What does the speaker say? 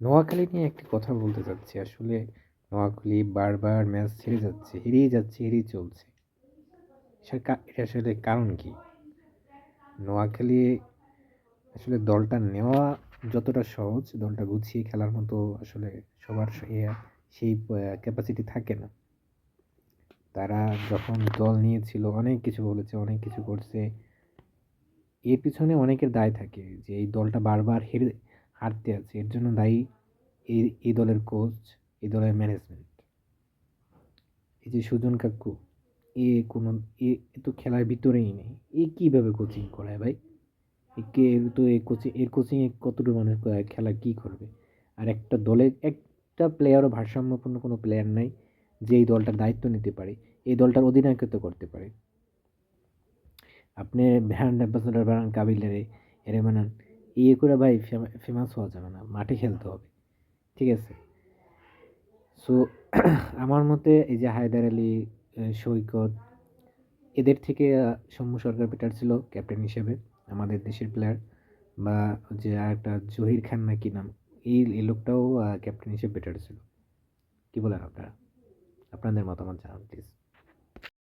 নোয়াখালী নিয়ে একটি কথা বলতে চাচ্ছি। আসলে নোয়াখালী বারবার ম্যাচ হেরে যাচ্ছে, হেরেই যাচ্ছে, হেরেই চলছে। এটা আসলে কারণ কি? নোয়াখালী আসলে দলটা নেওয়া যতটা সহজ, দলটা গুছিয়ে খেলার মতো আসলে সবার সেই ক্যাপাসিটি থাকে না। তারা যখন দল নিয়েছিল অনেক কিছু বলেছে, অনেক কিছু করছে। এর পিছনে অনেকের দায় থাকে যে এই দলটা বারবার হারতে আছে। এর জন্য দায়ী এই দলের কোচ, এই দলের ম্যানেজমেন্ট। এই যে সুজন কাকু, এ কোনো এ এ তো খেলার ভিতরেই নেই। এ কিভাবে কোচিং করায় ভাই? একে তো এর কোচিং এ কতটুকু মানুষ খেলা কি করবে? আর একটা দলে একটা প্লেয়ারও ভারসাম্যপূর্ণ কোনো প্লেয়ার নাই যে এই দলটার দায়িত্ব নিতে পারে, এই দলটার অধিনায়কত্ব করতে পারে। আপনি ব্র্যান্ড অ্যাম্বাসাডর বানান কাবিলেরে, এরে বানান, ইয়ে করে ভাই ফেমাস হওয়া যাবে না, মাঠে খেলতে হবে। ঠিক আছে? সো আমার মতে এই যে হায়দার আলী, সৈকত, এদের থেকে সৌম্য সরকার বেটার ছিল ক্যাপ্টেন হিসেবে, আমাদের দেশের প্লেয়ার। বা যে আর একটা জহির খান না কি নাম, এই লোকটাও ক্যাপ্টেন হিসেবে বেটার ছিল। কি বলেন আপনারা? আপনাদের মতামত জানান প্লিজ।